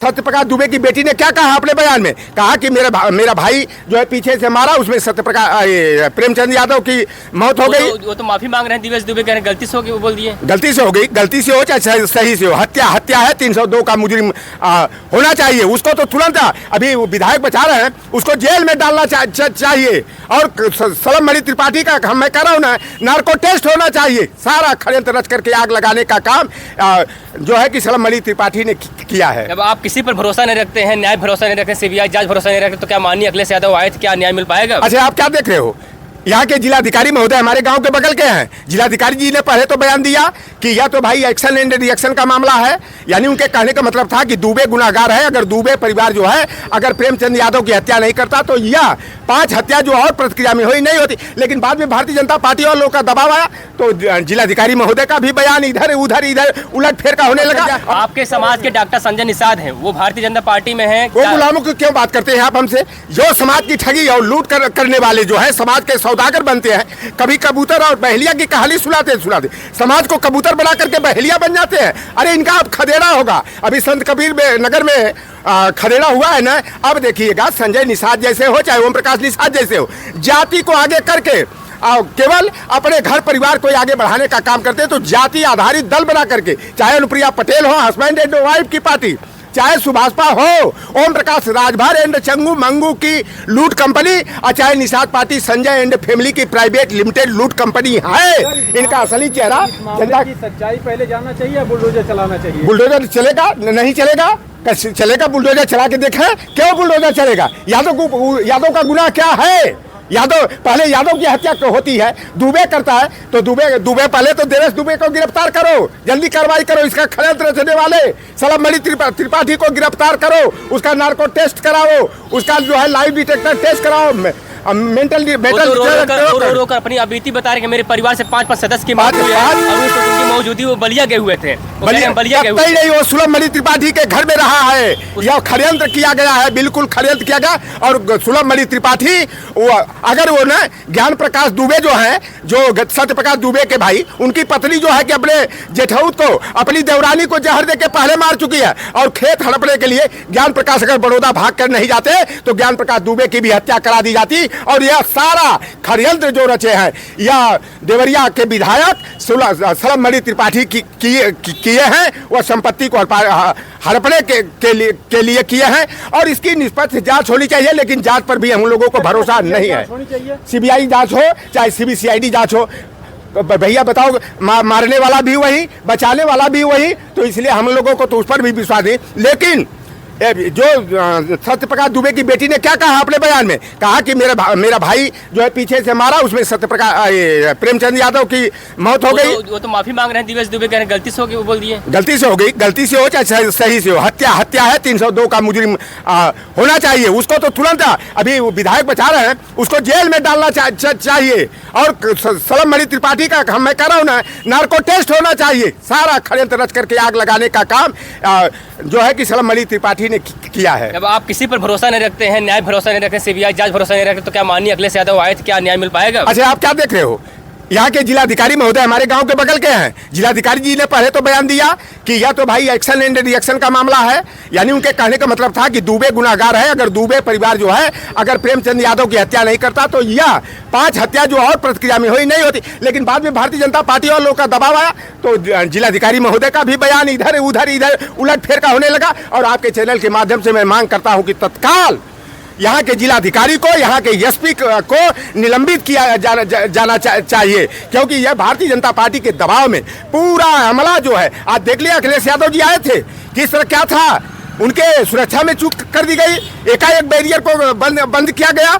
सत्यप्रकाश दुबे की बेटी ने क्या कहा अपने बयान में? कहा कि मेरा भाई जो है पीछे से मारा, उसमें सत्यप्रकाश प्रेमचंद यादव की मौत हो गई। वो तो माफी मांग रहे हैं दिवेश दुबे, कह रहे हैं गलती से होगी, वो बोल दिए गलती से हो गई, गलती से हो चाहे सही से हो, हत्या है। 302 का मुजरिम होना चाहिए, उसको तो तुरंत अभी विधायक बचा रहे हैं, उसको जेल में डालना चाहिए। और सलम त्रिपाठी का मैं कह रहा हूँ ना, नार्को टेस्ट होना चाहिए। सारा षड्यंत्र रच करके आग लगाने का काम जो है कि सलम त्रिपाठी ने किया है। अब आप किसी पर भरोसा नहीं रखते हैं, न्याय भरोसा नहीं रखते, सीबीआई जांच भरोसा नहीं रखते, तो क्या माननीय अखिलेश यादव आए थे, क्या न्याय मिल पाएगा? अच्छा, आप क्या देख रहे हो? यहाँ के जिलाधिकारी महोदय हमारे गांव के बगल के हैं। जिलाधिकारी जी ने पहले तो बयान दिया कि यह तो भाई एक्शन एंड रिएक्शन का मामला है, यानी उनके कहने का मतलब था कि दुबे गुनाहगार है। अगर दुबे परिवार जो है अगर प्रेमचंद यादव की हत्या नहीं करता तो यह 5 हत्या जो और प्रतिक्रिया में हुई नहीं होती। लेकिन बाद में भारतीय जनता पार्टी और लोगों का दबाव आया तो जिलाधिकारी महोदय का भी बयान इधर उलट फेर का होने लगा। आपके समाज के डॉक्टर संजय निषाद हैं, वो भारतीय जनता पार्टी में हैं। वो गुलामों की क्यों बात करते हैं आप हमसे? जो समाज की ठगी और लूट करने वाले जो है समाज के सौदागर बनते हैं, कभी कबूतर और बहेलिया की कहानी सुनाते समाज को कबूतर बना करके बहेलिया बन जाते हैं। अरे इनका अब खदेड़ा होगा। अभी संत कबीर नगर में खदेड़ा हुआ है ना। अब देखिएगा, संजय निषाद जैसे हो चाहे ओम प्रकाश निषाद जैसे हो, जाति को आगे करके केवल अपने घर परिवार को आगे बढ़ाने का काम करते हैं। तो जाति आधारित दल बना करके, चाहे अनुप्रिया पटेल हो हस्बैंड एंड वाइफ की पार्टी, चाहे सुभाषपा हो, ओम प्रकाश राजभर एंड चंगू मंगू की लूट कंपनी, और चाहे Nishad party Sanjay and family की प्राइवेट लिमिटेड लूट कंपनी है। इनका असली चेहरा जनता की सच्चाई पहले जानना चाहिए या बुलडोजर चलाना चाहिए? बुलडोजर चलेगा? नहीं चलेगा। चलेगा? बुलडोजर चला के देखें। क्यों बुलडोजर चलेगा? यादव का गुनाह क्या है? पहले यादव की हत्या होती है, दुबे करता है तो दुबे पहले तो देवेश दुबे को गिरफ्तार करो, जल्दी कार्रवाई करो। इसका षड्यंत्र रचने वाले सलम त्रिपाठी को गिरफ्तार करो, उसका नार्को टेस्ट कराओ, उसका जो है लाइव डिटेक्टर टेस्ट कराओ, मेंटल रो कर अपनी अबीती बता रहे कि मेरे परिवार से 5 सदस्य की मौत हुई है और उनकी मौजूदगी वो बलिया गए हुए थे। बलिया गए नहीं, वो सुलभ त्रिपाठी के घर में रहा है। यह षड्यंत्र किया गया है, बिल्कुल षड्यंत्र किया गया। और सुलभ त्रिपाठी अगर वो ना ज्ञान प्रकाश दुबे जो है, जो सत्यप्रकाश दुबे के भाई, उनकी पत्नी जो है कि अपने जेठौत को, अपनी देवरानी को जहर दे के पहले मार चुकी है। और खेत हड़पने के लिए ज्ञान प्रकाश अगर बड़ौदा भाग कर नहीं जाते तो ज्ञान प्रकाश दुबे की भी हत्या करा दी जाती। और यह सारा षड्यंत्र जो रचे हैं यह देवरिया के विधायक सलम त्रिपाठी किए हैं। वह संपत्ति को हड़पने के लिए किए हैं और इसकी निष्पक्ष जांच होनी चाहिए। लेकिन जांच पर भी हम लोगों को भरोसा नहीं है। सीबीआई जांच हो चाहे सीबीसीआईडी जांच हो, भैया बताओ, मारने वाला भी वही, बचाने वाला भी वही, तो इसलिए हम लोगों को तो उस पर भी विश्वास है। लेकिन जो सत्यप्रकाश दुबे की बेटी ने क्या कहा अपने बयान में? कहा कि मेरा भाई जो है पीछे से मारा, उसमें सत्यप्रकाश प्रेमचंद यादव की मौत हो गई। वो तो माफी मांग रहे हैं दिवेश दुबे, कह रहे हैं गलती से होगी, वो बोल दिए गलती से हो गई, गलती से हो चाहे सही से हो, हत्या है। 302 का मुजरिम होना चाहिए, उसको तो तुरंत अभी विधायक बचा रहे हैं, उसको जेल में डालना चाहिए। और सलम त्रिपाठी का मैं कह रहा हूँ ना, नार्को टेस्ट होना चाहिए। सारा षड्यंत्र रच करके आग लगाने का काम जो है कि सलम त्रिपाठी ने किया है। अब आप किसी पर भरोसा नहीं रखते हैं, न्याय भरोसा नहीं रखते, सीबीआई जांच भरोसा नहीं रखते, तो क्या माननीय अखिलेश यादव आए थे, क्या न्याय मिल पाएगा? अच्छा, आप क्या देख रहे हो? यहाँ के जिलाधिकारी महोदय हमारे गांव के बगल के हैं। जिलाधिकारी जी ने पहले तो बयान दिया कि यह तो भाई एक्शन एंड रिएक्शन का मामला है, यानी उनके कहने का मतलब था कि दुबे गुनाहगार है। अगर दुबे परिवार जो है अगर प्रेमचंद यादव की हत्या नहीं करता तो यह 5 हत्या जो और प्रतिक्रिया में हुई नहीं होती। लेकिन बाद में भारतीय जनता पार्टी और लोगों का दबाव आया तो जिलाधिकारी महोदय का भी बयान इधर उलट फेर का होने लगा। और आपके चैनल के माध्यम से मैं मांग करता हूँ कि तत्काल यहाँ के जिलाधिकारी को, यहाँ के एसपी को निलंबित किया जाना चाहिए, क्योंकि यह भारतीय जनता पार्टी के दबाव में पूरा हमला जो है। आज देख लिया, अखिलेश यादव जी आए थे, किस तरह क्या था, उनके सुरक्षा में चूक कर दी गई, एकाएक बैरियर को बंद किया गया।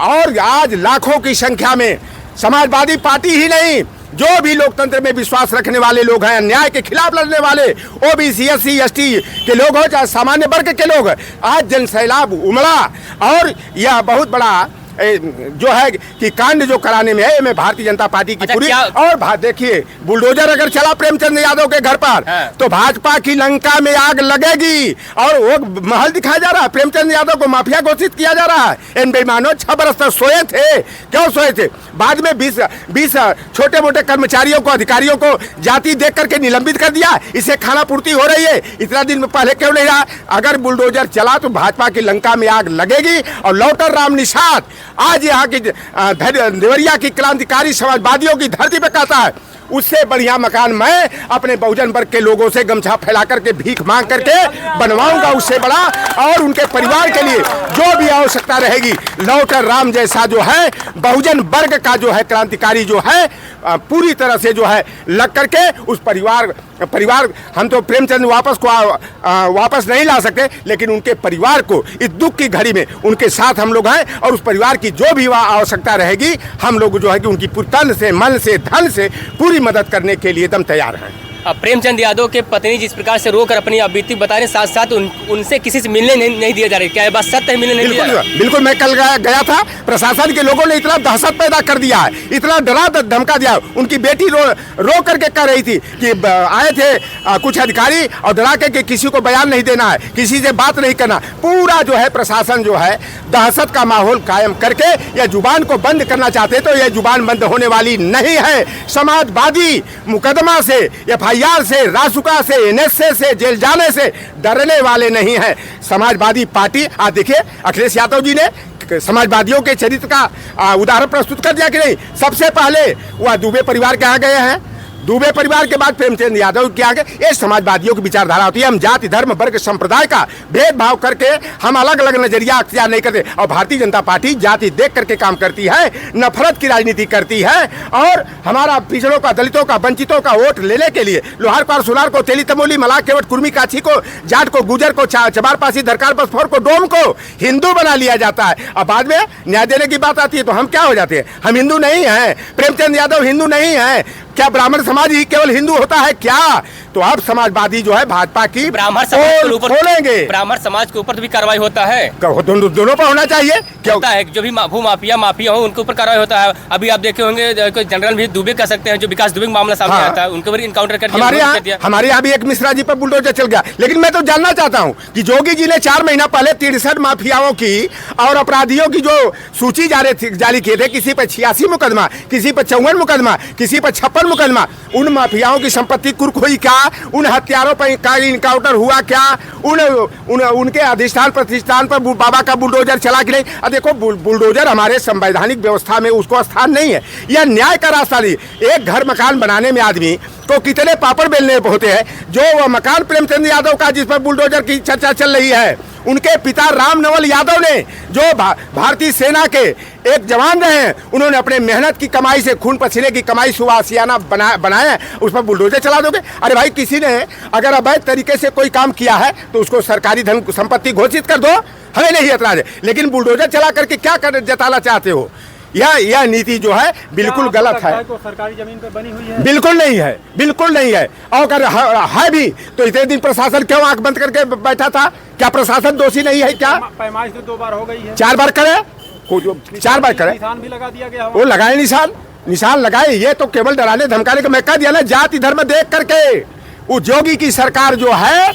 और आज लाखों की संख्या में समाजवादी पार्टी ही नहीं, जो भी लोकतंत्र में विश्वास रखने वाले लोग हैं, न्याय के खिलाफ लड़ने वाले ओबीसी SC ST के लोग हो चाहे सामान्य वर्ग के लोग, आज जनसैलाब उमड़ा। और यह बहुत बड़ा जो है कि कांड जो कराने में है, मैं भारतीय जनता पार्टी की अच्छा, पूरी क्या- और देखिए बुलडोजर अगर चला प्रेमचंद यादव के घर पर हाँ। तो भाजपा की लंका में आग लगेगी। और वो महल दिखाया जा रहा है, प्रेमचंद यादव को माफिया घोषित किया जा रहा है। इन बेईमानों 6 बरस तक सोए थे, क्यों सोए थे? बाद में 20 छोटे मोटे कर्मचारियों को, अधिकारियों को जाति देख करके निलंबित कर दिया। इसे खाना पूर्ति हो रही है, इतना दिन पहले क्यों नहीं रहा? अगर बुलडोजर चला तो भाजपा की लंका में आग लगेगी। और लौटर राम निषाद आज यहाँ की देवरिया की क्रांतिकारी समाजवादियों की धरती पे कहता है, उससे बढ़िया मकान मैं अपने बहुजन वर्ग के लोगों से गमछा फैला करके भीख मांग करके बनवाऊंगा, उससे बड़ा। और उनके परिवार के लिए जो भी आवश्यकता रहेगी, लौटर राम जैसा जो है बहुजन वर्ग का जो है क्रांतिकारी जो है पूरी तरह से जो है लग करके उस परिवार हम तो प्रेमचंद वापस नहीं ला सकते, लेकिन उनके परिवार को इस दुख की घड़ी में उनके साथ हम लोग हैं। और उस परिवार की जो भी आवश्यकता रहेगी, हम लोग जो है कि उनकी तन से, मन से, धन से पूरी मदद करने के लिए एकदम तैयार हैं। अब प्रेमचंद यादव के पत्नी जिस प्रकार से रोकर अपनी बीती बता रहे, साथ साथ उनसे किसी से मिलने नहीं दिया जा रहा है, क्या ये बात सत्य है? मिलने नहीं दिया जा रहा? बिल्कुल, मैं कल गया था, प्रशासन के लोगों ने इतना दहशत पैदा कर दिया है, इतना डरा धमका दिया। उनकी बेटी रो करके कह रही थी कि आए थे कुछ अधिकारी और डरा के किसी को बयान नहीं देना है, किसी से बात नहीं करना। पूरा जो है प्रशासन जो है दहशत का माहौल कायम करके यह जुबान को बंद करना चाहते, तो यह जुबान बंद होने वाली नहीं है। समाजवादी मुकदमा से, FIR से, रासुका से, NSA से, जेल जाने से डरने वाले नहीं हैं। समाजवादी पार्टी आज देखिए अखिलेश यादव जी ने समाजवादियों के चरित्र का उदाहरण प्रस्तुत कर दिया कि नहीं। सबसे पहले वह दुबे परिवार के यहाँ गए हैं, दुबे परिवार के बाद प्रेमचंद यादव के आगे। ये समाजवादियों की विचारधारा होती है। हम जाति, धर्म, वर्ग, संप्रदाय का भेदभाव करके हम अलग अलग नजरिया अख्तियार नहीं करते। और भारतीय जनता पार्टी जाति देख करके काम करती है, नफरत की राजनीति करती है। और हमारा पिछड़ों का, दलितों का, वंचितों का वोट लेने के लिए लोहार को, सुनार को, तेली तमोली, मलाह, केवट, कुर्मी, काछी को, जाट को, गुजर को, चबार, पासी, धरकार, बसफोर को, डोम को हिंदू बना लिया जाता है। अब बाद में न्याय देने की बात आती है तो हम क्या हो जाते हैं? हम हिंदू नहीं हैं। प्रेमचंद यादव हिंदू नहीं है। क्या ब्राह्मण समाज ही केवल हिंदू होता है क्या? तो अब समाजवादी जो है भाजपा की ब्राह्मण समाज के ऊपर खोलेंगे, ब्राह्मण समाज के ऊपर तो भी कार्रवाई होता है, दोनों पर होना चाहिए। क्या होता है? जो भी भू माफिया हो उनके ऊपर कार्रवाई होता है। अभी आप देखे होंगे जनरल भी दुबे कह सकते हैं, जो विकास दुबे मामला सामने आया था, उनके ऊपर इनकाउंटर कर दिया। हमारे यहाँ भी एक मिश्रा जी पर बुलडोजर चल गया। लेकिन मैं तो जानना चाहता हूँ कि जोगी जी ने 4 महीना पहले 63 माफियाओं की और अपराधियों की जो सूची जारी किए थे, किसी पर 86 मुकदमा, किसी पर 54 मुकदमा, किसी पर 56 मुकदमा। उन माफियाओं की संपत्ति कुर्क हुई क्या? उन हत्यारों पर का इनकाउंटर हुआ क्या? उनके अधिष्ठान प्रतिष्ठान पर बाबा का बुलडोजर चला कि नहीं? देखो, बुलडोजर हमारे संवैधानिक व्यवस्था में उसको स्थान नहीं है। यह न्याय का रास्ता नहीं। एक घर मकान बनाने में आदमी को कितने पापड़ बेलने होते हैं। जो वह मकान प्रेमचंद यादव का जिस पर बुलडोजर की चर्चा चल रही है, उनके पिता राम नवल यादव ने, जो भारतीय सेना के एक जवान रहे हैं, उन्होंने अपने मेहनत की कमाई से, खून पसीने की कमाई सुवासियाना बनाया, उस पर बुलडोजर चला दोगे? अरे भाई, किसी ने अगर अवैध तरीके से कोई काम किया है तो उसको सरकारी धन संपत्ति घोषित कर दो, हमें नहीं एतराज है। लेकिन बुलडोजर चला करके क्या जताना चाहते हो? यह नीति जो है बिल्कुल गलत है। सरकारी जमीन पर बनी हुई है? बिल्कुल नहीं है, बिल्कुल नहीं है। और अगर है भी तो इतने दिन प्रशासन क्यों आंख बंद करके बैठा था? क्या प्रशासन दोषी नहीं है क्या? पैमाइश तो 2 बार हो गई है। 4 बार करे, 4 बार करे, निशान भी लगा दिया गया। वो लगाए निशान लगाए। ये तो केवल डराने धमकाने का मैं कह दिया ना, जाति धर्म देख करके। वो जोगी की सरकार जो है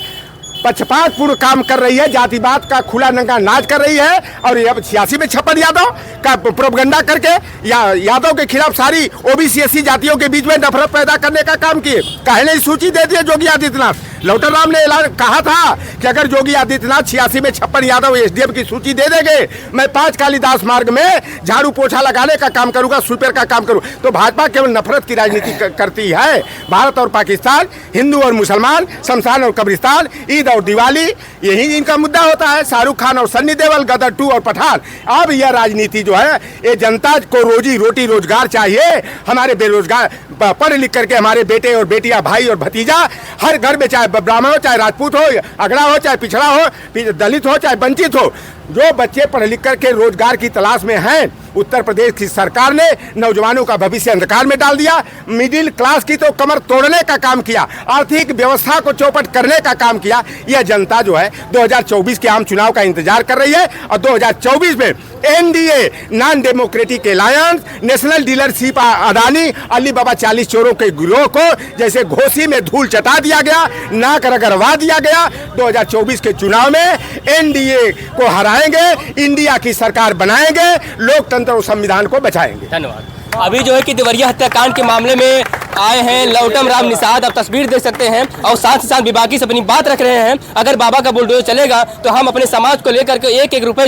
पक्षपातपूर्ण काम कर रही है, जातिवाद का खुला नंगा नाच कर रही है। और अब 86 में 56 यादव का प्रोपगंडा करके यादव के खिलाफ सारी OBC SC जातियों के बीच में नफरत पैदा करने का काम किए। कहे नहीं सूची दे दिए योगी आदित्यनाथ। लौटर राम ने ऐलान कहा था कि अगर योगी आदित्यनाथ 86 में 56 यादव SDM की सूची दे देंगे, मैं 5 कालिदास मार्ग में झाड़ू पोछा लगाने का काम करूंगा, स्वीपर का काम करूँ। तो भाजपा केवल नफरत की राजनीति करती है। भारत और पाकिस्तान, हिंदू और मुसलमान, शमशान और कब्रिस्तान, ईद और दिवाली, यही इनका मुद्दा होता है। शाहरुख खान और सन्नी देओल, गदर 2 और पठान। अब यह राजनीति जो है, ये जनता को रोजी रोटी रोजगार चाहिए। हमारे बेरोजगार पढ़ लिख करके हमारे बेटे और बेटियां, भाई और भतीजा हर घर में, चाहे ब्राह्मण हो, चाहे राजपूत हो, अगड़ा हो, चाहे पिछड़ा हो, दलित हो, चाहे वंचित हो, जो बच्चे पढ़ लिख करके रोजगार की तलाश में हैं, उत्तर प्रदेश की सरकार ने नौजवानों का भविष्य अंधकार में डाल दिया। मिडिल क्लास की तो कमर तोड़ने का काम किया, आर्थिक व्यवस्था को चौपट करने का काम किया। यह जनता जो है 2024 के आम चुनाव का इंतजार कर रही है और 2024 में NDA non democratic alliance, national dealership Adani, Ali Baba 40 चोरों के गिरोह को जैसे घोसी में धूल चटा दिया गया, नाक रगड़वा दिया गया। 2024 के चुनाव में एनडीए को हराएंगे, इंडिया की सरकार बनाएंगे, लोकतंत्र और संविधान को बचाएंगे। धन्यवाद। अभी जो है कि देवरिया हत्याकांड के मामले में आए हैं लौटम राम निषाद, आप तस्वीर देख सकते हैं, और साथ ही साथ विभागी से अपनी बात रख रहे हैं। अगर बाबा का बुलडोजर चलेगा तो हम अपने समाज को लेकर के एक रुपए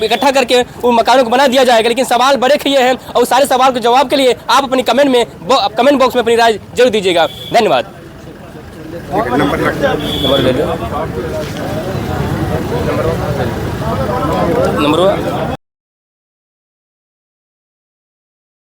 इकट्ठा करके उन मकानों को बना दिया जाएगा। लेकिन सवाल बड़े किए हैं और सारे सवाल के जवाब के लिए आप अपनी कमेंट बॉक्स में अपनी राय जरूर दीजिएगा। धन्यवाद। नंबर